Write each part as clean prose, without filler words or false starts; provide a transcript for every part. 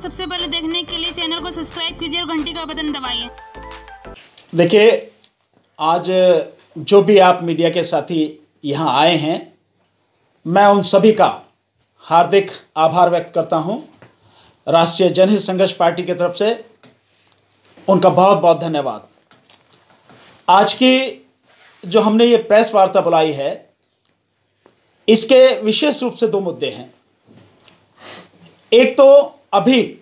सबसे पहले देखने के लिए चैनल को सब्सक्राइब कीजिए और घंटी का बटन दबाइए। देखिए, आज जो भी आप मीडिया के साथी यहाँ आए हैं, मैं उन सभी का हार्दिक आभार व्यक्त करता हूँ। राष्ट्रीय जनहित संघर्ष पार्टी की तरफ से उनका बहुत बहुत धन्यवाद। आज की जो हमने ये प्रेस वार्ता बुलाई है, इसके विशेष रूप से दो मुद्दे हैं। एक तो अभी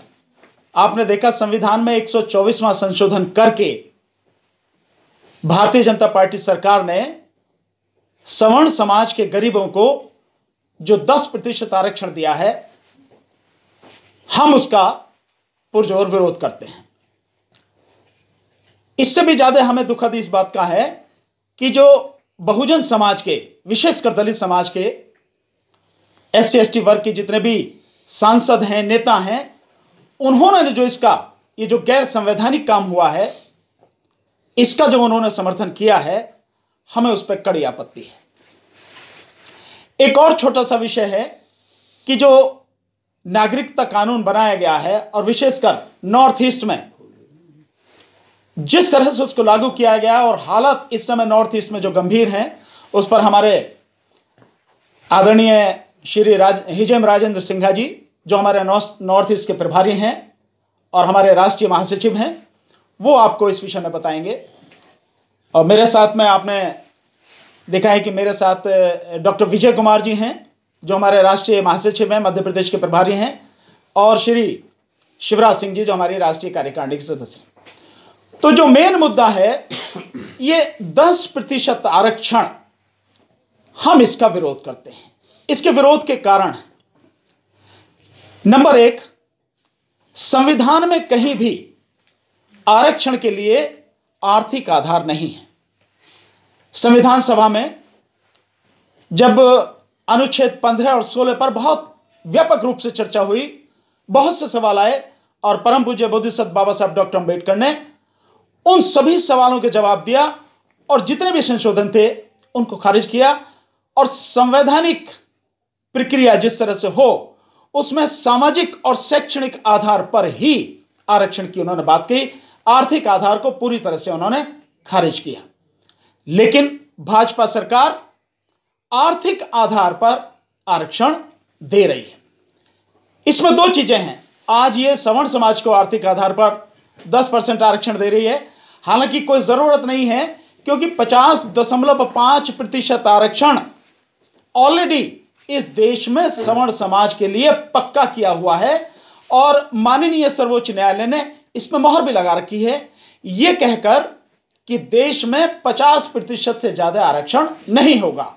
आपने देखा, संविधान में 124वां संशोधन करके भारतीय जनता पार्टी सरकार ने सवर्ण समाज के गरीबों को जो 10% आरक्षण दिया है, हम उसका पुरजोर विरोध करते हैं। इससे भी ज्यादा हमें दुखद इस बात का है कि जो बहुजन समाज के, विशेषकर दलित समाज के, SC ST वर्ग के जितने भी सांसद हैं, नेता हैं, उन्होंने जो ये जो गैर संवैधानिक काम हुआ है, इसका जो उन्होंने समर्थन किया है, हमें उस पर कड़ी आपत्ति है। एक और छोटा सा विषय है कि जो नागरिकता कानून बनाया गया है और विशेषकर नॉर्थ ईस्ट में जिस तरह से उसको लागू किया गया और हालात इस समय नॉर्थ ईस्ट में जो गंभीर हैं, उस पर हमारे आदरणीय श्री हिजेम राजेंद्र सिंघा जी, जो हमारे नॉर्थ ईस्ट के प्रभारी हैं और हमारे राष्ट्रीय महासचिव हैं, वो आपको इस विषय में बताएंगे। और मेरे साथ में आपने देखा है कि मेरे साथ डॉक्टर विजय कुमार जी हैं, जो हमारे राष्ट्रीय महासचिव हैं, मध्य प्रदेश के प्रभारी हैं, और श्री शिवराज सिंह जी, जो हमारी राष्ट्रीय कार्यकारिणी के सदस्य हैं। तो जो मेन मुद्दा है, ये 10% आरक्षण, हम इसका विरोध करते हैं। इसके विरोध के कारण, नंबर 1, संविधान में कहीं भी आरक्षण के लिए आर्थिक आधार नहीं है। संविधान सभा में जब अनुच्छेद 15 और 16 पर बहुत व्यापक रूप से चर्चा हुई, बहुत से सवाल आए और परम पूज्य बोधिसत्व बाबा साहब डॉक्टर अंबेडकर ने उन सभी सवालों के जवाब दिया और जितने भी संशोधन थे उनको खारिज किया। और संवैधानिक प्रक्रिया जिस तरह से हो, उसमें सामाजिक और शैक्षणिक आधार पर ही आरक्षण की उन्होंने बात की। आर्थिक आधार को पूरी तरह से उन्होंने खारिज किया। लेकिन भाजपा सरकार आर्थिक आधार पर आरक्षण दे रही है। इसमें दो चीजें हैं। आज ये सवर्ण समाज को आर्थिक आधार पर 10% आरक्षण दे रही है, हालांकि कोई जरूरत नहीं है, क्योंकि 50.5% आरक्षण ऑलरेडी इस देश में सवर्ण समाज के लिए पक्का किया हुआ है और माननीय सर्वोच्च न्यायालय ने इसमें मोहर भी लगा रखी है, यह कहकर कि देश में 50% से ज्यादा आरक्षण नहीं होगा।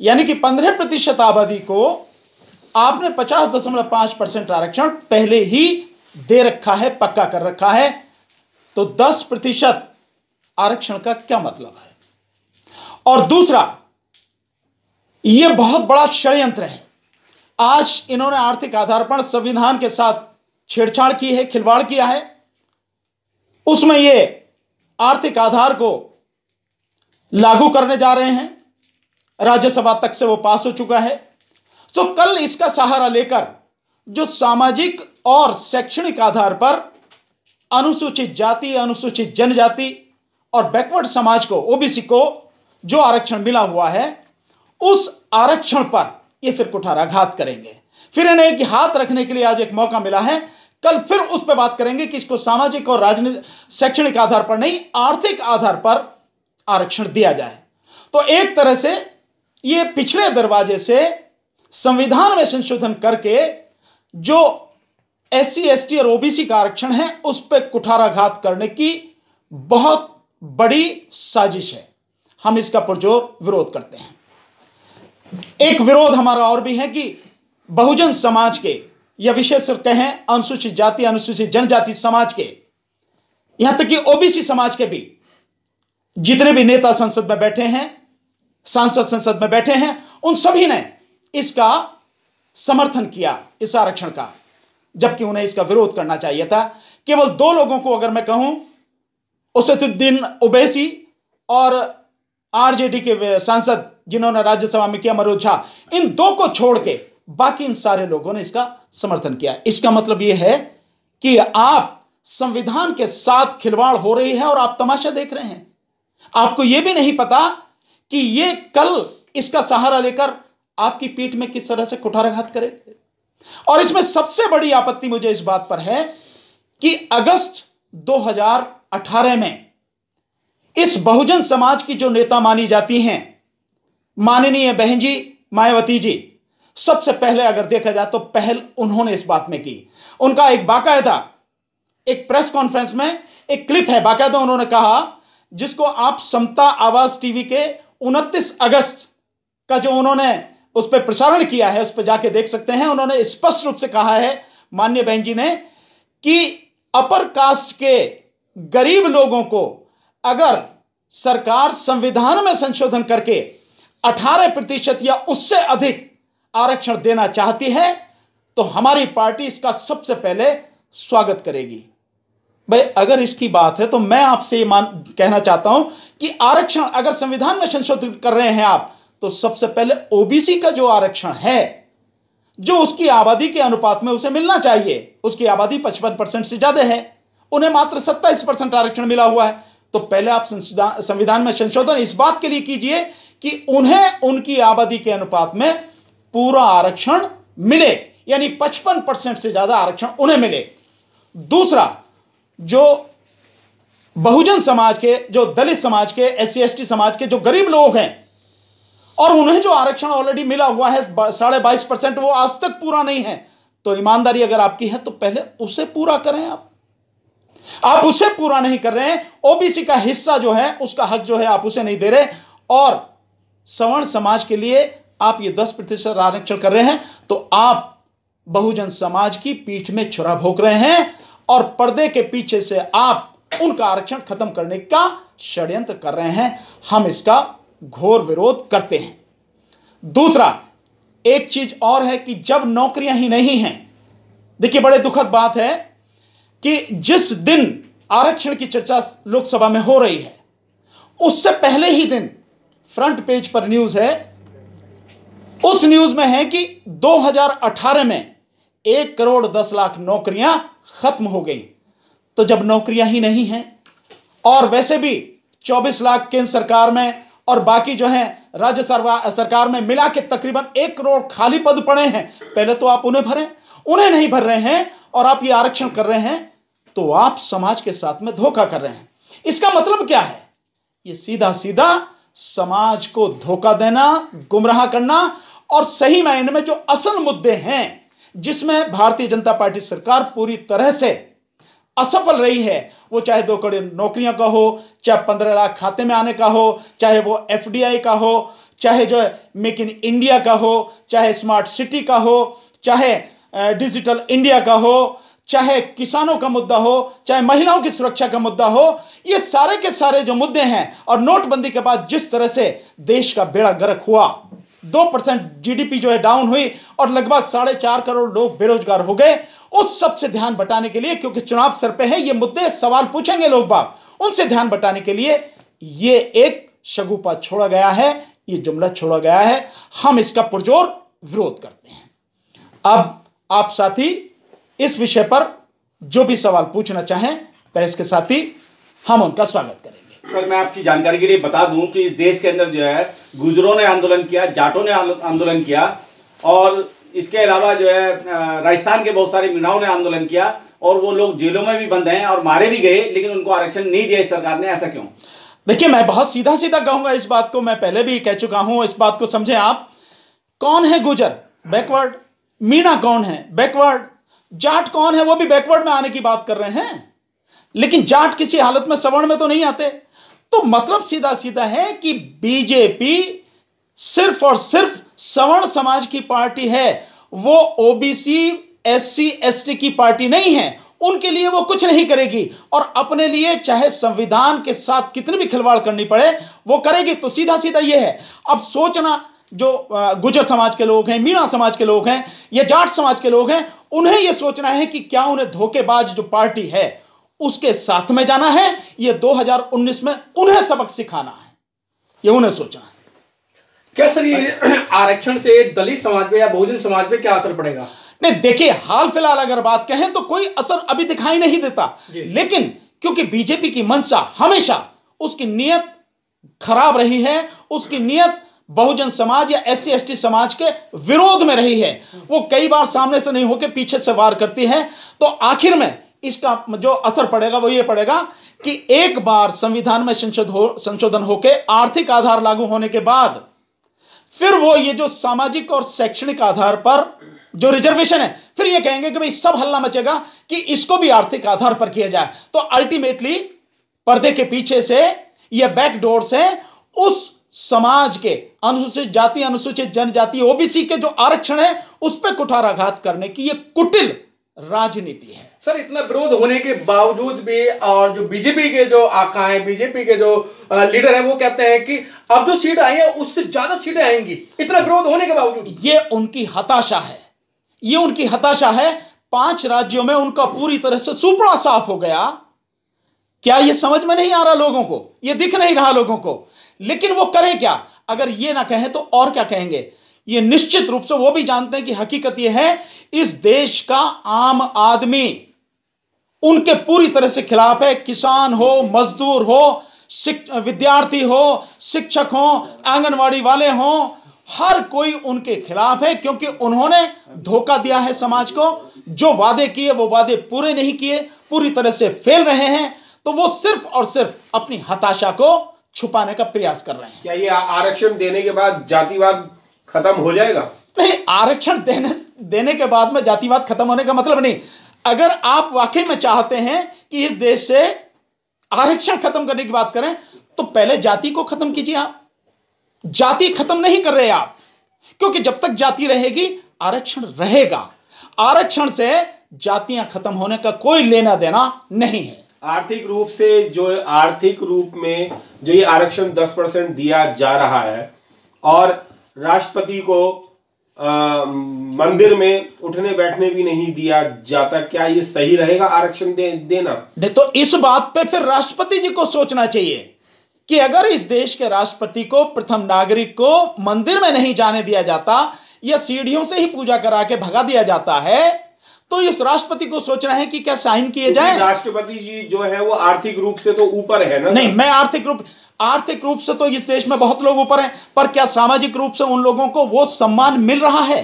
यानी कि 15% आबादी को आपने 50.5% आरक्षण पहले ही दे रखा है, पक्का कर रखा है। तो 10% आरक्षण का क्या मतलब है? और दूसरा, यह बहुत बड़ा षड्यंत्र है। आज इन्होंने आर्थिक आधार पर संविधान के साथ छेड़छाड़ की है, खिलवाड़ किया है। उसमें ये आर्थिक आधार को लागू करने जा रहे हैं। राज्यसभा तक से वो पास हो चुका है। तो कल इसका सहारा लेकर जो सामाजिक और शैक्षणिक आधार पर अनुसूचित जाति, अनुसूचित जनजाति और बैकवर्ड समाज को, OBC को जो आरक्षण मिला हुआ है, उस आरक्षण पर ये फिर कुठाराघात करेंगे। फिर इन्हें एक हाथ रखने के लिए आज एक मौका मिला है, कल फिर उस पर बात करेंगे कि इसको सामाजिक और राजनीतिक शैक्षणिक आधार पर नहीं, आर्थिक आधार पर आरक्षण दिया जाए। तो एक तरह से ये पिछले दरवाजे से संविधान में संशोधन करके जो SC ST और OBC का आरक्षण है, उस पर कुठाराघात करने की बहुत बड़ी साजिश है। हम इसका पुरजोर विरोध करते हैं। एक विरोध हमारा और भी है कि बहुजन समाज के, या विशेष कहें अनुसूचित जाति, अनुसूचित जनजाति समाज के, यहां तक कि OBC समाज के भी जितने भी नेता संसद में बैठे हैं, सांसद संसद में बैठे हैं, उन सभी ने इसका समर्थन किया, इस आरक्षण का, जबकि उन्हें इसका विरोध करना चाहिए था। केवल 2 लोगों को अगर मैं कहूं, उसदुद्दीन ओवैसी और RJD के सांसद जिन्होंने राज्यसभा में किया, मनोज झा, इन 2 को छोड़ के बाकी इन सारे लोगों ने इसका समर्थन किया। इसका मतलब यह है कि आप संविधान के साथ खिलवाड़ हो रही है और आप तमाशा देख रहे हैं। आपको यह भी नहीं पता कि यह कल इसका सहारा लेकर आपकी पीठ में किस तरह से कुठाराघात करेगा। और इसमें सबसे बड़ी आपत्ति मुझे इस बात पर है कि अगस्त 2018 में इस बहुजन समाज की जो नेता मानी जाती हैं, माननीय बहन जी मायावती जी, सबसे पहले अगर देखा जाए तो पहल उन्होंने इस बात में की। उनका एक बाकायदा एक प्रेस कॉन्फ्रेंस में एक क्लिप है, बाकायदा उन्होंने कहा, जिसको आप समता आवाज टीवी के 29 अगस्त का जो उन्होंने उस पर प्रसारण किया है, उस पर जाके देख सकते हैं। उन्होंने स्पष्ट रूप से कहा है माननीय बहन जी ने कि अपर कास्ट के गरीब लोगों को अगर सरकार संविधान में संशोधन करके 18% या उससे अधिक आरक्षण देना चाहती है तो हमारी पार्टी इसका सबसे पहले स्वागत करेगी। भाई अगर इसकी बात है तो मैं आपसे कहना चाहता हूं कि आरक्षण अगर संविधान में संशोधन कर रहे हैं आप, तो सबसे पहले ओबीसी का जो आरक्षण है, जो उसकी आबादी के अनुपात में उसे मिलना चाहिए, उसकी आबादी 55% से ज्यादा है, उन्हें मात्र 27% आरक्षण मिला हुआ है, तो पहले आप संविधान में संशोधन इस बात के लिए कीजिए कि उन्हें उनकी आबादी के अनुपात में पूरा आरक्षण मिले, यानी 55% से ज्यादा आरक्षण उन्हें मिले। दूसरा, जो बहुजन समाज के, जो दलित समाज के, SC ST समाज के जो गरीब लोग हैं और उन्हें जो आरक्षण ऑलरेडी मिला हुआ है 22.5%, वो आज तक पूरा नहीं है, तो ईमानदारी अगर आपकी है तो पहले उसे पूरा करें। आप उसे पूरा नहीं कर रहे हैं, ओबीसी का हिस्सा जो है, उसका हक जो है आप उसे नहीं दे रहे, और सवर्ण समाज के लिए आप ये 10% आरक्षण कर रहे हैं, तो आप बहुजन समाज की पीठ में छुरा भोंक रहे हैं और पर्दे के पीछे से आप उनका आरक्षण खत्म करने का षड्यंत्र कर रहे हैं। हम इसका घोर विरोध करते हैं। दूसरा, एक चीज और है कि जब नौकरियां ही नहीं हैं, देखिए बड़े दुखद बात है कि जिस दिन आरक्षण की चर्चा लोकसभा में हो रही है, उससे पहले ही दिन फ्रंट पेज पर न्यूज है, उस न्यूज में है कि 2018 में 1,10,00,000 नौकरियां खत्म हो गई। तो जब नौकरियां ही नहीं हैं और वैसे भी 24 लाख केंद्र सरकार में और बाकी जो है राज्य सरकार में मिला के तकरीबन 1 करोड़ खाली पद पड़े हैं, पहले तो आप उन्हें भरें, उन्हें नहीं भर रहे हैं और आप ये आरक्षण कर रहे हैं, तो आप समाज के साथ में धोखा कर रहे हैं। इसका मतलब क्या है? ये सीधा सीधा समाज को धोखा देना, गुमराह करना, और सही मायने में जो असल मुद्दे हैं जिसमें भारतीय जनता पार्टी सरकार पूरी तरह से असफल रही है, वो चाहे 2 करोड़ नौकरियों का हो, चाहे 15 लाख खाते में आने का हो, चाहे वो FDI का हो, चाहे जो मेक इन इंडिया का हो, चाहे स्मार्ट सिटी का हो, चाहे डिजिटल इंडिया का हो, चाहे किसानों का मुद्दा हो, चाहे महिलाओं की सुरक्षा का मुद्दा हो, ये सारे के सारे जो मुद्दे हैं, और नोटबंदी के बाद जिस तरह से देश का बेड़ा गर्क हुआ, 2% GDP जो है डाउन हुई और लगभग 4.5 करोड़ लोग बेरोजगार हो गए, उस सब से ध्यान बटाने के लिए, क्योंकि चुनाव सर पे है, ये मुद्दे सवाल पूछेंगे लोग बाग, उनसे ध्यान बटाने के लिए ये एक शगुफा छोड़ा गया है, ये जुमला छोड़ा गया है। हम इसका पुरजोर विरोध करते हैं। अब आप साथी इस विषय पर जो भी सवाल पूछना चाहें प्रेस के साथी, हम उनका स्वागत करेंगे। सर, मैं आपकी जानकारी के लिए बता दूं कि इस देश के अंदर जो है गुजरों ने आंदोलन किया, जाटों ने आंदोलन किया, और इसके अलावा जो है राजस्थान के बहुत सारे मीणाओं ने आंदोलन किया, और वो लोग जेलों में भी बंद हैं और मारे भी गए, लेकिन उनको आरक्षण नहीं दिया इस सरकार ने। ऐसा क्यों? देखिए, मैं बहुत सीधा सीधा कहूंगा इस बात को, मैं पहले भी कह चुका हूं, इस बात को समझें आप। कौन है गुजर? बैकवर्ड। मीणा कौन है? बैकवर्ड। जाट कौन है? वो भी बैकवर्ड में आने की बात कर रहे हैं, लेकिन जाट किसी हालत में सवर्ण में तो नहीं आते। तो मतलब सीधा सीधा है कि बीजेपी सिर्फ और सिर्फ सवर्ण समाज की पार्टी है, वो ओबीसी SC ST की पार्टी नहीं है। उनके लिए वो कुछ नहीं करेगी, और अपने लिए चाहे संविधान के साथ कितनी भी खिलवाड़ करनी पड़े वो करेगी। तो सीधा सीधा ये है। अब सोचना, जो गुजर समाज के लोग हैं, मीणा समाज के लोग हैं, या जाट समाज के लोग हैं, उन्हें यह सोचना है कि क्या उन्हें धोखेबाज जो पार्टी है उसके साथ में जाना है, ये 2019 में उन्हें सबक सिखाना है, ये उन्हें सोचना है। क्या सर ये आरक्षण से दलित समाज पे या बहुजन समाज पे क्या असर पड़ेगा? नहीं देखिए, हाल फिलहाल अगर बात कहें तो कोई असर अभी दिखाई नहीं देता, लेकिन क्योंकि बीजेपी की मंशा हमेशा उसकी नीयत खराब रही है, उसकी नीयत बहुजन समाज या SC ST समाज के विरोध में रही है, वो कई बार सामने से नहीं होकर पीछे से वार करती है, तो आखिर में इसका जो असर पड़ेगा वो ये पड़ेगा कि एक बार संविधान में संशोधन होके आर्थिक आधार लागू होने के बाद फिर वो ये जो सामाजिक और शैक्षणिक आधार पर जो रिजर्वेशन है, फिर ये कहेंगे कि भाई सब हल्ला मचेगा कि इसको भी आर्थिक आधार पर किया जाए। तो अल्टीमेटली पर्दे के पीछे से या बैकडोर से उस समाज के अनुसूचित जाति, अनुसूचित जनजाति, OBC के जो आरक्षण है उस पर कुठाराघात करने की ये कुटिल राजनीति है। सर, इतना विरोध होने के बावजूद भी और जो बीजेपी के जो आकाएं, बीजेपी के जो लीडर हैं वो कहते हैं कि अब जो सीट आई है उससे ज्यादा सीटें आएंगी, इतना विरोध होने के बावजूद। ये उनकी हताशा है, ये उनकी हताशा है। 5 राज्यों में उनका पूरी तरह से सुपड़ा साफ हो गया। क्या ये समझ में नहीं आ रहा लोगों को, ये दिख नहीं रहा लोगों को, लेकिन वो करें क्या? अगर ये ना कहें तो और क्या कहेंगे? ये निश्चित रूप से वो भी जानते हैं कि हकीकत ये है, इस देश का आम आदमी उनके पूरी तरह से खिलाफ है। किसान हो, मजदूर हो, विद्यार्थी हो, शिक्षक हो, आंगनवाड़ी वाले हो, हर कोई उनके खिलाफ है, क्योंकि उन्होंने धोखा दिया है समाज को। जो वादे किए वो वादे पूरे नहीं किए, पूरी तरह से फेल रहे हैं। तो वो सिर्फ और सिर्फ अपनी हताशा को छुपाने का प्रयास कर रहे हैं। क्या ये आरक्षण देने के बाद जातिवाद खत्म हो जाएगा? नहीं, आरक्षण देने के बाद में जातिवाद खत्म होने का मतलब नहीं। अगर आप वाकई में चाहते हैं कि इस देश से आरक्षण खत्म करने की बात करें तो पहले जाति को खत्म कीजिए। आप जाति खत्म नहीं कर रहे आप, क्योंकि जब तक जाति रहेगी आरक्षण रहेगा। आरक्षण से जातियां खत्म होने का कोई लेना देना नहीं है। आर्थिक रूप में जो ये आरक्षण 10% दिया जा रहा है और राष्ट्रपति को मंदिर में उठने बैठने भी नहीं दिया जाता, क्या ये सही रहेगा आरक्षण देना? नहीं, तो इस बात पे फिर राष्ट्रपति जी को सोचना चाहिए कि अगर इस देश के राष्ट्रपति को, प्रथम नागरिक को मंदिर में नहीं जाने दिया जाता या सीढ़ियों से ही पूजा करा के भगा दिया जाता है, तो इस राष्ट्रपति को सोचना है कि क्या साइन किए जाए। राष्ट्रपति जी जो है वो आर्थिक रूप से तो ऊपर है ना? नहीं, मैं आर्थिक रूप से तो इस देश में बहुत लोग ऊपर हैं, पर क्या सामाजिक रूप से उन लोगों को वो सम्मान मिल रहा है?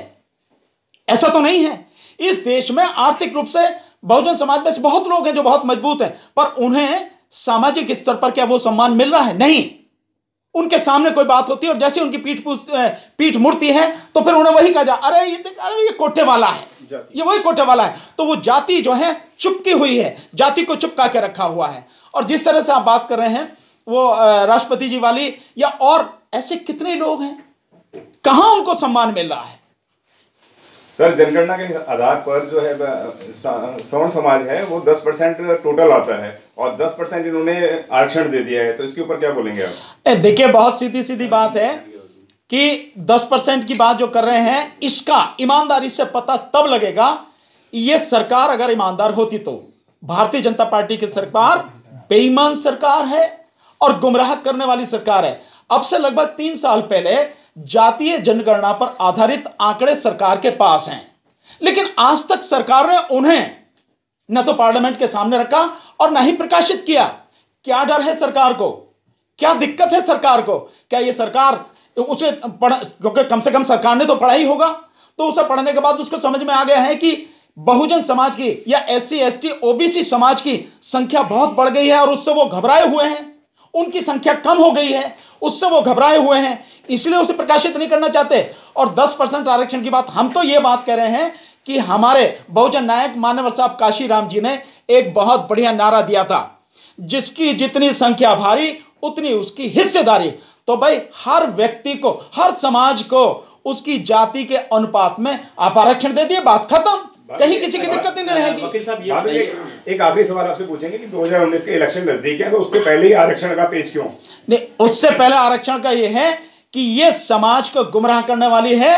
ऐसा तो नहीं है। इस देश में आर्थिक रूप से बहुजन समाज में से बहुत लोग हैं जो बहुत मजबूत हैं, पर उन्हें सामाजिक स्तर पर क्या वो सम्मान मिल रहा है? नहीं। उनके सामने कोई बात होती है और जैसे उनकी पीठ मुड़ती है तो फिर उन्हें वही कहा जा, अरे ये कोठे वाला है, ये वही कोठे वाला है। तो वो जाति जो है चुपकी हुई है, जाति को चुपका के रखा हुआ है। और जिस तरह से आप बात कर रहे हैं वो राष्ट्रपति जी वाली, या और ऐसे कितने लोग हैं, कहां उनको सम्मान मिल रहा है? सर, जनगणना के आधार पर जो है सवर्ण समाज है वो 10% टोटल आता है और 10% इन्होंने आरक्षण दे दिया है, तो इसके ऊपर क्या बोलेंगे आप? देखिए, बहुत सीधी बात है कि 10% की बात जो कर रहे हैं, इसका ईमानदारी से पता तब लगेगा। ये सरकार अगर ईमानदार होती तो भारतीय जनता पार्टी की सरकार बेईमान सरकार है और गुमराह करने वाली सरकार है। अब से लगभग 3 साल पहले जातीय जनगणना पर आधारित आंकड़े सरकार के पास हैं, लेकिन आज तक सरकार ने उन्हें न तो पार्लियामेंट के सामने रखा और न ही प्रकाशित किया। क्या डर है सरकार को? क्या दिक्कत है सरकार को? क्या ये सरकार उसे क्योंकि कम से कम सरकार ने तो पढ़ा ही होगा, तो उसे पढ़ने के बाद उसको समझ में आ गया है कि बहुजन समाज की या SC ST OBC समाज की संख्या बहुत बढ़ गई है और उससे वो घबराए हुए हैं। उनकी संख्या कम हो गई है, उससे वो घबराए हुए हैं, इसलिए उसे प्रकाशित नहीं करना चाहते। और 10% आरक्षण की बात, हम तो ये बात कह रहे हैं कि हमारे बहुजन नायक मान्यवर साहब काशीराम जी ने एक बहुत बढ़िया नारा दिया था, जिसकी जितनी संख्या भारी उतनी उसकी हिस्सेदारी। तो भाई हर व्यक्ति को, हर समाज को उसकी जाति के अनुपात में आप आरक्षण दे दिए, बात खत्म, कहीं किसी की दिक्कत नहीं रहेगी। वकील साहब, एक आखिरी सवाल आपसे पूछेंगे कि 2019 के इलेक्शन नजदीक है, तो उससे पहले ही आरक्षण का पेश क्यों? नहीं, उससे पहले आरक्षण का यह है कि यह समाज को गुमराह करने वाली है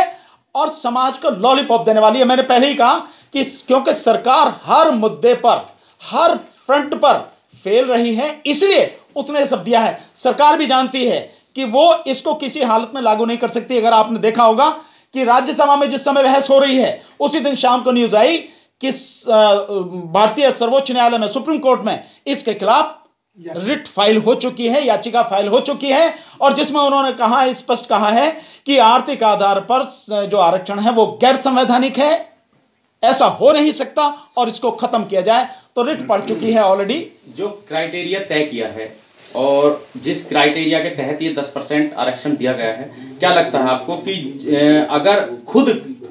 और समाज को लॉलीपॉप देने वाली है। मैंने पहले ही कहा कि क्योंकि सरकार हर मुद्दे पर, हर फ्रंट पर फेल रही है, इसलिए उसने सब दिया है। सरकार भी जानती है कि वो इसको किसी हालत में लागू नहीं कर सकती। अगर आपने देखा होगा कि राज्यसभा में जिस समय बहस हो रही है उसी दिन शाम को न्यूज आई कि भारतीय सर्वोच्च न्यायालय में, सुप्रीम कोर्ट में इसके खिलाफ रिट फाइल हो चुकी है, याचिका फाइल हो चुकी है, और जिसमें उन्होंने कहा है, स्पष्ट कहा है कि आर्थिक आधार पर जो आरक्षण है वो गैर संवैधानिक है, ऐसा हो नहीं सकता और इसको खत्म किया जाए। तो रिट पड़ चुकी है ऑलरेडी। जो क्राइटेरिया तय किया है और जिस क्राइटेरिया के तहत ये 10% आरक्षण दिया गया है, क्या लगता है आपको कि अगर खुद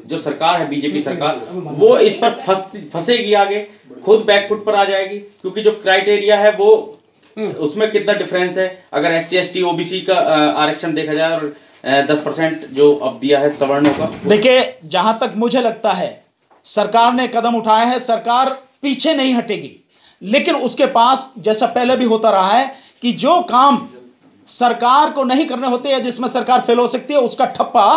जो सरकार है, बीजेपी सरकार, वो इस पर फंसेगी, आगे खुद बैकफुट पर आ जाएगी? क्योंकि जो क्राइटेरिया है वो उसमें कितना डिफरेंस है अगर SC ST OBC का आरक्षण देखा जाए और 10% जो अब दिया है सवर्णों का। देखिए, जहां तक मुझे लगता है सरकार ने कदम उठाया है, सरकार पीछे नहीं हटेगी, लेकिन उसके पास जैसा पहले भी होता रहा है कि जो काम सरकार को नहीं करने होते या जिसमें सरकार फेल हो सकती है उसका ठप्पा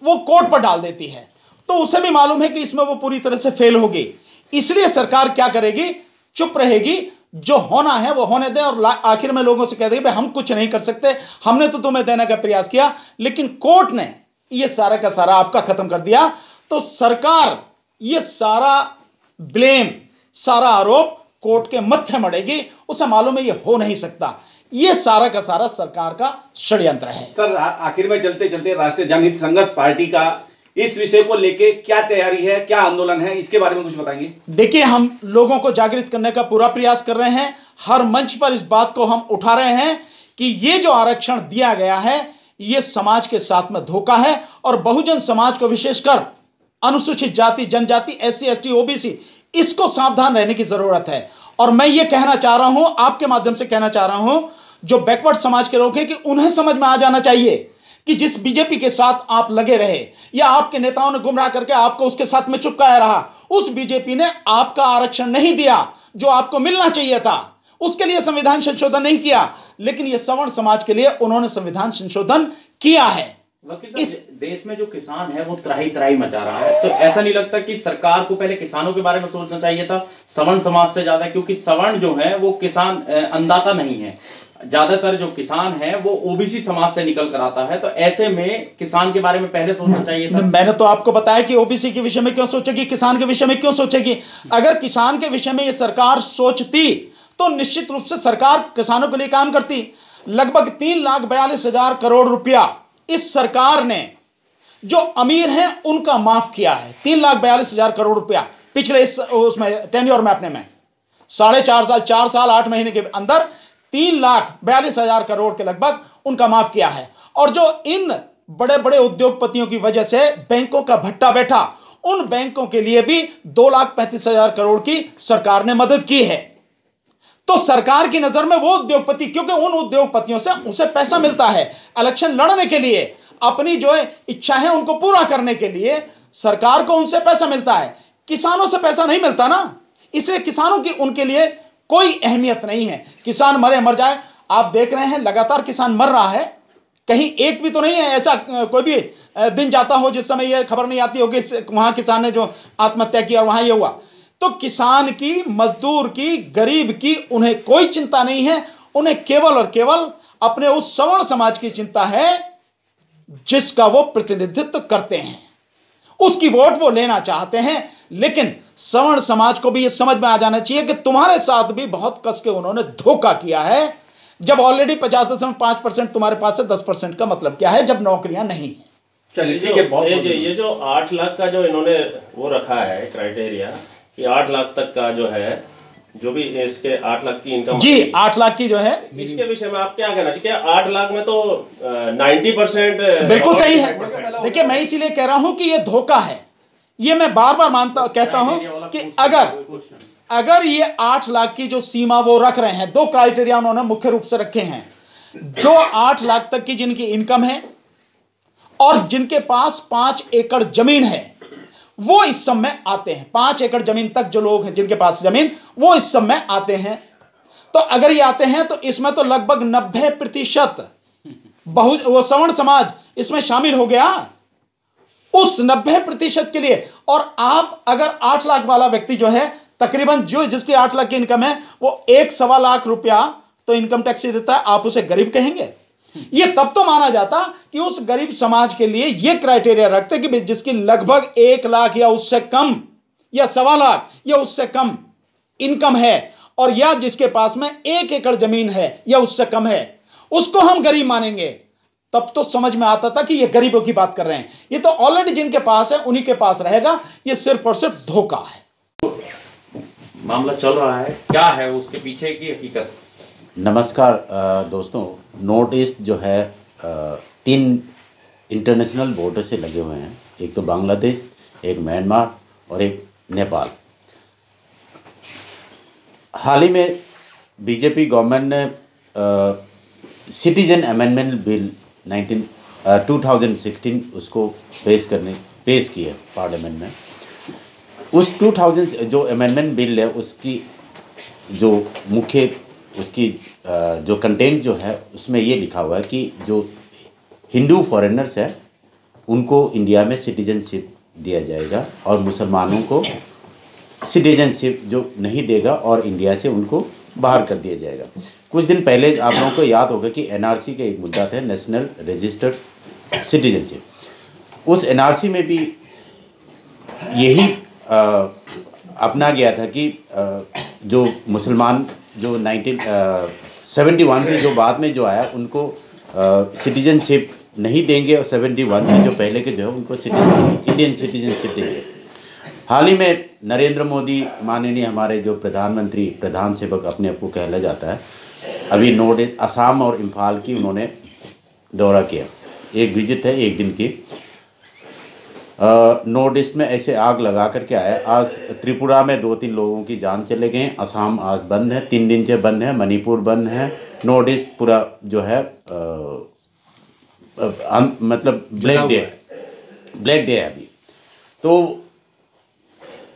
वो कोर्ट पर डाल देती है। तो उसे भी मालूम है कि इसमें वो पूरी तरह से फेल होगी, इसलिए सरकार क्या करेगी, चुप रहेगी, जो होना है वो होने दे और आखिर में लोगों से कह देगी भाई हम कुछ नहीं कर सकते, हमने तो तुम्हें देने का प्रयास किया लेकिन कोर्ट ने ये सारा का सारा आपका खत्म कर दिया। तो सरकार ये सारा ब्लेम, सारा आरोप कोर्ट के मत्थे मड़ेगी, उसे मालूम है ये हो नहीं सकता। ये सारा का सारा सरकार का षड्यंत्र है। सर, आखिर में चलते चलते राष्ट्रीय जनहित संघर्ष पार्टी का इस विषय को लेके क्या तैयारी है, क्या आंदोलन है, इसके बारे में कुछ बताएंगे? देखिए, हम लोगों को जागृत करने का पूरा प्रयास कर रहे हैं, हर मंच पर इस बात को हम उठा रहे हैं कि ये जो आरक्षण दिया गया है ये समाज के साथ में धोखा है और बहुजन समाज को, विशेषकर अनुसूचित जाति, जनजाति, SC ST OBC, इसको सावधान रहने की जरूरत है। और मैं ये कहना चाह रहा हूं, आपके माध्यम से कहना चाह रहा हूं, जो बैकवर्ड समाज के लोग हैं कि उन्हें समझ में आ जाना चाहिए कि जिस बीजेपी के साथ आप लगे रहे या आपके नेताओं ने गुमराह करके आपको उसके साथ में चिपकाया रहा, उस बीजेपी ने आपका आरक्षण नहीं दिया जो आपको मिलना चाहिए था, उसके लिए संविधान संशोधन नहीं किया, लेकिन यह सवर्ण समाज के लिए उन्होंने संविधान संशोधन किया है। इस देश में जो किसान है वो त्राही त्राही मचा रहा है, तो ऐसा नहीं लगता कि सरकार को पहले किसानों के बारे में सोचना चाहिए था सवर्ण समाज से ज्यादा? क्योंकि सवर्ण जो है वो किसान अन्नदाता नहीं है, ज्यादातर जो किसान है वो OBC समाज से निकल कर आता है, तो ऐसे में किसान के बारे में पहले सोचना चाहिए था। मैंने तो आपको बताया कि OBC के विषय में क्यों सोचेगी, किसान के विषय में क्यों सोचेगी। अगर किसान के विषय में ये सरकार सोचती तो निश्चित रूप से सरकार किसानों के लिए काम करती। लगभग 3,42,000 करोड़ रुपया इस सरकार ने जो अमीर हैं उनका माफ किया है। 3,42,000 करोड़ रुपया पिछले उसमें टेन्योर में अपने में 4.5 साल, 4 साल 8 महीने के अंदर 3,42,000 करोड़ के लगभग उनका माफ किया है। और जो इन बड़े बड़े उद्योगपतियों की वजह से बैंकों का भट्टा बैठा, उन बैंकों के लिए भी 2,35,000 करोड़ की सरकार ने मदद की है। तो सरकार की नजर में वो उद्योगपति, क्योंकि उन उद्योगपतियों से उसे पैसा मिलता है इलेक्शन लड़ने के लिए, अपनी जो इच्छा है उनको पूरा करने के लिए सरकार को उनसे पैसा मिलता है, किसानों से पैसा नहीं मिलता ना, इसलिए किसानों की उनके लिए कोई अहमियत नहीं है। किसान मरे मर जाए, आप देख रहे हैं लगातार किसान मर रहा है, कहीं एक भी तो नहीं है ऐसा कोई भी दिन जाता हो जिस समय यह खबर नहीं आती होगी वहां किसान ने जो आत्महत्या किया वहां यह हुआ। तो किसान की, मजदूर की, गरीब की उन्हें कोई चिंता नहीं है, उन्हें केवल और केवल अपने उस सवर्ण समाज की चिंता है जिसका वो प्रतिनिधित्व करते हैं, उसकी वोट वो लेना चाहते हैं। लेकिन सवर्ण समाज को भी ये समझ में आ जाना चाहिए कि तुम्हारे साथ भी बहुत कस के उन्होंने धोखा किया है। जब ऑलरेडी 50.5% तुम्हारे पास है, 10% का मतलब क्या है जब नौकरियां नहीं है। चलिए ठीक है। ये जो 8 लाख का जो इन्होंने वो रखा है क्राइटेरिया कि 8 लाख तक का जो है, जो भी इसके 8 लाख की इनकम जी 8 लाख की जो है, इसके विषय में आप क्या कहना चाहिए? 8 लाख में तो 90% बिल्कुल सही है। देखिए, मैं इसीलिए कह रहा हूं कि ये धोखा है। ये मैं बार बार कहता हूं कि अगर ये 8 लाख की जो सीमा वो रख रहे हैं, 2 क्राइटेरिया उन्होंने मुख्य रूप से रखे हैं। जो 8 लाख तक की जिनकी इनकम है और जिनके पास 5 एकड़ जमीन है वो इस सब में आते हैं। 5 एकड़ जमीन तक जो लोग हैं जिनके पास जमीन, वो इस सब में आते हैं। तो अगर ये आते हैं तो इसमें तो लगभग 90% वो सवर्ण समाज इसमें शामिल हो गया उस 90% के लिए। और आप अगर 8 लाख वाला व्यक्ति जो है, तकरीबन जो जिसकी 8 लाख की इनकम है वो 1.25 लाख रुपया तो इनकम टैक्स ही देता है, आप उसे गरीब कहेंगे? ये तब तो माना जाता कि उस गरीब समाज के लिए ये क्राइटेरिया रखते कि जिसकी लगभग 1 लाख या उससे कम या 1.25 लाख या उससे कम इनकम है, और या जिसके पास में 1 एकड़ जमीन है या उससे कम है, उसको हम गरीब मानेंगे। तब तो समझ में आता था कि ये गरीबों की बात कर रहे हैं। ये तो ऑलरेडी जिनके पास है उन्हीं के पास रहेगा। ये सिर्फ और सिर्फ धोखा है। मामला चल रहा है, क्या है उसके पीछे की हकीकत? नमस्कार दोस्तों, नॉर्थ ईस्ट जो है 3 इंटरनेशनल बॉर्डर से लगे हुए हैं। एक तो बांग्लादेश, एक म्यांमार और एक नेपाल। हाल ही में बीजेपी गवर्नमेंट ने सिटीजन अमेंडमेंट बिल 2016 उसको पेश किया पार्लियामेंट में। उस 2000 जो अमेंडमेंट बिल है उसकी जो मुख्य उसकी जो कंटेंट जो है उसमें ये लिखा हुआ है कि जो हिंदू फॉरेनर्स हैं उनको इंडिया में सिटीजनशिप दिया जाएगा और मुसलमानों को सिटीजनशिप जो नहीं देगा और इंडिया से उनको बाहर कर दिया जाएगा। कुछ दिन पहले आप लोगों को याद होगा कि एनआरसी का एक मुद्दा था, नेशनल रजिस्टर्ड सिटीजनशिप। उस एनआरसी में भी यही अपना गया था कि जो मुसलमान जो 1971 से जो बाद में जो आया उनको सिटीजनशिप नहीं देंगे और 71 के जो पहले के जो है उनको इंडियन सिटीजनशिप देंगे। हाल ही में नरेंद्र मोदी माननीय हमारे जो प्रधानमंत्री, प्रधान सेवक अपने आप को कहला जाता है, अभी नॉर्थ ईस्ट असम और इम्फाल की उन्होंने दौरा किया। एक विजिट है 1 दिन की। नॉर्थ ईस्ट में ऐसे आग लगा करके आया। आज त्रिपुरा में 2-3 लोगों की जान चले गए। असम आज बंद है, 3 दिन से बंद है। मणिपुर बंद है। नॉर्थ ईस्ट पूरा जो है मतलब ब्लैक डे है अभी। तो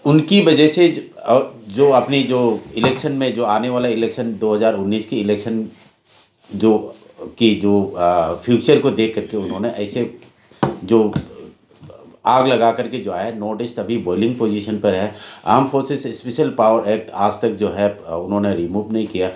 उनकी वजह से जो अपनी जो इलेक्शन में जो आने वाला इलेक्शन 2019 की इलेक्शन जो फ्यूचर को देख करके उन्होंने ऐसे जो आग लगा करके जो है नॉर्थ ईस्ट अभी बॉइलिंग पोजीशन पर है। Arm forces special power act आज तक जो है उन्होंने रिमूव नहीं किया।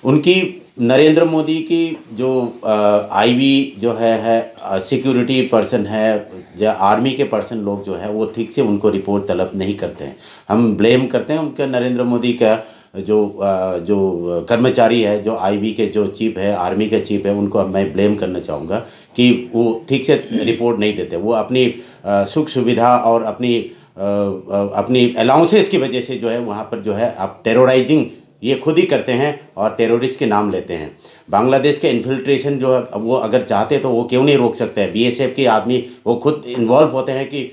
उनकी नरेंद्र मोदी की जो आईवी जो है सिक्योरिटी पर्सन है या आर्मी के पर्सन लोग जो है वो ठीक से उनको रिपोर्ट तलब नहीं करते हैं। हम ब्लेम करते हैं उनका नरेंद्र मोदी का जो कर्मचारी है, जो आईवी के जो चीफ है, आर्मी के चीफ है, उनको मैं ब्लेम करना चाहूँगा कि वो ठीक से रिपोर्ट नहीं देते। वो अपनी सुख सुविधा और अपनी अलाउंसेस की वजह से जो है वहाँ पर जो है आप टेरोराइजिंग ये खुद ही करते हैं और टेररिस्ट के नाम लेते हैं। बांग्लादेश के इन्फिल्ट्रेशन जो वो अगर चाहते तो वो क्यों नहीं रोक सकते हैं। बीएसएफ के आदमी वो खुद इन्वॉल्व होते हैं कि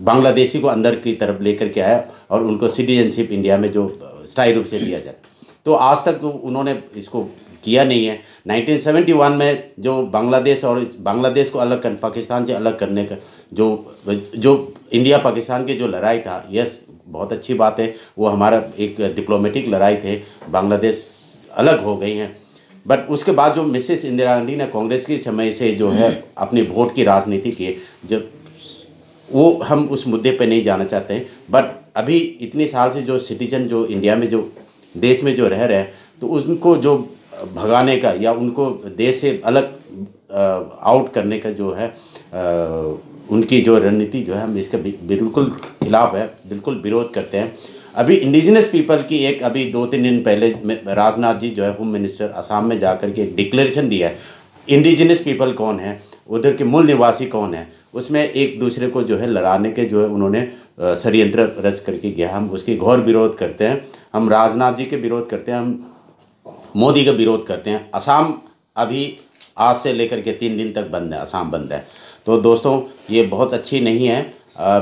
बांग्लादेशी को अंदर की तरफ लेकर के आया और उनको सिटीजनशिप इंडिया में जो स्थायी रूप से दिया जाए। तो आज तक उन्होंने इसको किया नहीं है। 1971 में जो बांग्लादेश और बांग्लादेश को अलग कर पाकिस्तान से अलग करने का जो इंडिया पाकिस्तान की जो लड़ाई था, यस बहुत अच्छी बात है, वो हमारा एक डिप्लोमेटिक लड़ाई थे। बांग्लादेश अलग हो गई हैं, बट उसके बाद जो मिसेस इंदिरा गांधी ने कांग्रेस के समय से जो है अपनी वोट की राजनीति की, जब वो हम उस मुद्दे पे नहीं जाना चाहते हैं। बट अभी इतने साल से जो सिटीजन जो इंडिया में जो देश में जो रह रहे हैं तो उनको जो भगाने का या उनको देश से अलग आउट करने का जो है उनकी जो रणनीति जो है हम इसका बिल्कुल खिलाफ है, बिल्कुल विरोध करते हैं। अभी इंडिजिनस पीपल की एक अभी 2-3 दिन पहले राजनाथ जी जो है होम मिनिस्टर असम में जाकर के एक डिक्लेरेशन दिया है। इंडिजिनस पीपल कौन है, उधर के मूल निवासी कौन है, उसमें एक दूसरे को जो है लड़ाने के जो है उन्होंने षड्यंत्र रच करके गया। हम उसकी घोर विरोध करते हैं। हम राजनाथ जी के विरोध करते हैं, हम मोदी का विरोध करते हैं। असम अभी आज से लेकर के 3 दिन तक बंद है, असम बंद है। तो दोस्तों ये बहुत अच्छी नहीं है।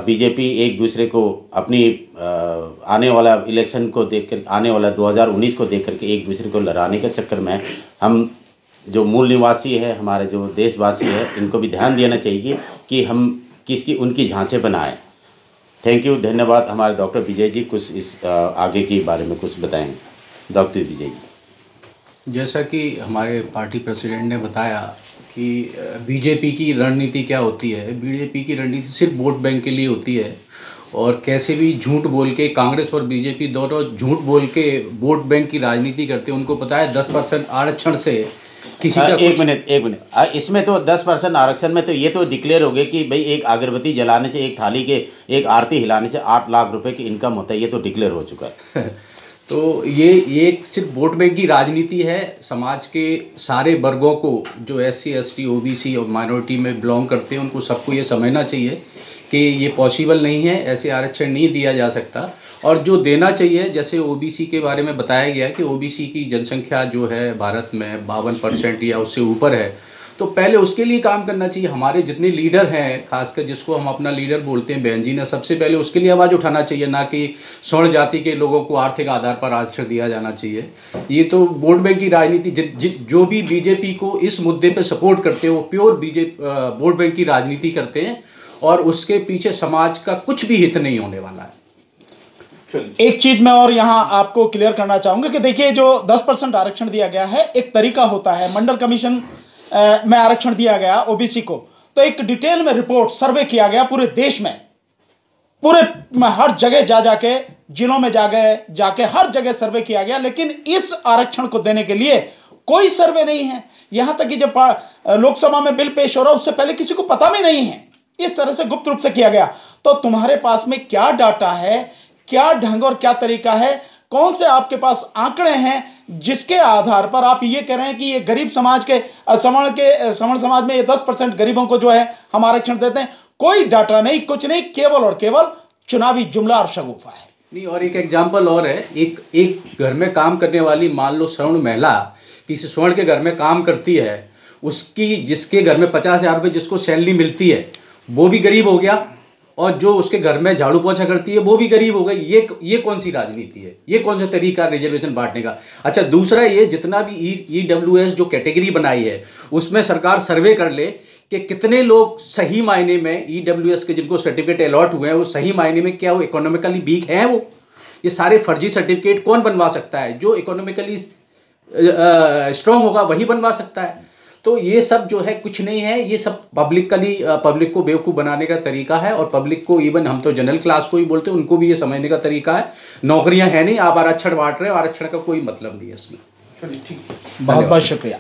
बीजेपी एक दूसरे को अपनी आने वाला इलेक्शन को देखकर, आने वाला 2019 को देख करके एक दूसरे को लड़ाने के चक्कर में हम जो मूल निवासी है, हमारे जो देशवासी है, इनको भी ध्यान देना चाहिए कि हम किसकी उनकी झांसे बनाएं। थैंक यू, धन्यवाद। हमारे डॉक्टर विजय जी कुछ इस आगे के बारे में कुछ बताएं। डॉक्टर विजय जी। जैसा कि हमारे पार्टी प्रेसिडेंट ने बताया कि बीजेपी की रणनीति क्या होती है। बीजेपी की रणनीति सिर्फ वोट बैंक के लिए होती है और कैसे भी झूठ बोल के, कांग्रेस और बीजेपी दोनों झूठ बोल के वोट बैंक की राजनीति करते हैं। उनको पता है 10% आरक्षण से किसी का एक मिनट इसमें तो 10% आरक्षण में तो ये तो डिक्लेयर हो गया कि भाई एक अगरबत्ती जलाने से, एक थाली के एक आरती हिलाने से 8 लाख रुपए की इनकम होता है, ये तो डिक्लेयर हो चुका है। तो ये सिर्फ वोट बैंक की राजनीति है। समाज के सारे वर्गों को, जो SC ST OBC और माइनॉरिटी में बिलोंग करते हैं, उनको सबको ये समझना चाहिए कि ये पॉसिबल नहीं है, ऐसे आरक्षण नहीं दिया जा सकता। और जो देना चाहिए, जैसे OBC के बारे में बताया गया कि OBC की जनसंख्या जो है भारत में 52% या उससे ऊपर है, तो पहले उसके लिए काम करना चाहिए। हमारे जितने लीडर हैं, खासकर जिसको हम अपना लीडर बोलते हैं बहन जी ने, सबसे पहले उसके लिए आवाज़ उठाना चाहिए, ना कि स्वर्ण जाति के लोगों को आर्थिक आधार पर आरक्षण दिया जाना चाहिए। ये तो वोट बैंक की राजनीति, जो भी बीजेपी को इस मुद्दे पर सपोर्ट करते हैं वो प्योर वोट बैंक की राजनीति करते हैं, और उसके पीछे समाज का कुछ भी हित नहीं होने वाला है। एक चीज मैं और यहां आपको क्लियर करना चाहूंगा कि देखिए, जो 10% आरक्षण दिया गया है, एक तरीका होता है। मंडल कमीशन में आरक्षण दिया गया OBC को, तो एक डिटेल में रिपोर्ट सर्वे किया गया पूरे देश में, पूरे हर जगह जाके जिलों में जाके हर जगह सर्वे किया गया। लेकिन इस आरक्षण को देने के लिए कोई सर्वे नहीं है। यहां तक कि जब लोकसभा में बिल पेश हो रहा है, उससे पहले किसी को पता भी नहीं है। इस तरह से गुप्त रूप से किया गया। तो तुम्हारे पास में क्या डाटा है, क्या ढंग और क्या तरीका है, कौन से आपके पास आंकड़े हैं जिसके आधार पर आप ये कह रहे हैं कि ये गरीब समाज के सवर्ण समाज में ये 10% गरीबों को जो है हम आरक्षण देते हैं? कोई डाटा नहीं, कुछ नहीं, केवल और केवल चुनावी जुमला और शगुफा है। नहीं, और एक एग्जाम्पल और है, एक घर में काम करने वाली, मान लो सवर्ण महिला किसी स्वर्ण के घर में काम करती है, उसकी जिसके घर में 50,000 रुपये जिसको सैलरी मिलती है वो भी गरीब हो गया, और जो उसके घर में झाड़ू पोछा करती है वो भी गरीब हो गई। ये कौन सी राजनीति है? ये कौन सा तरीका रिजर्वेशन बांटने का? अच्छा, दूसरा ये जितना भी EWS जो कैटेगरी बनाई है, उसमें सरकार सर्वे कर ले कि कितने लोग सही मायने में EWS के जिनको सर्टिफिकेट अलॉट हुए हैं, वो सही मायने में क्या वो इकोनॉमिकली वीक हैं? वो ये सारे फर्जी सर्टिफिकेट कौन बनवा सकता है? जो इकोनॉमिकली स्ट्रांग होगा वही बनवा सकता है। तो ये सब जो है कुछ नहीं है, ये सब पब्लिक को बेवकूफ़ बनाने का तरीका है। और पब्लिक को, इवन हम तो जनरल क्लास को ही बोलते हैं, उनको भी ये समझने का तरीका है। नौकरियां हैं नहीं, आप आरक्षण बांट रहे हो, आरक्षण का कोई मतलब नहीं है इसमें। बहुत बहुत शुक्रिया।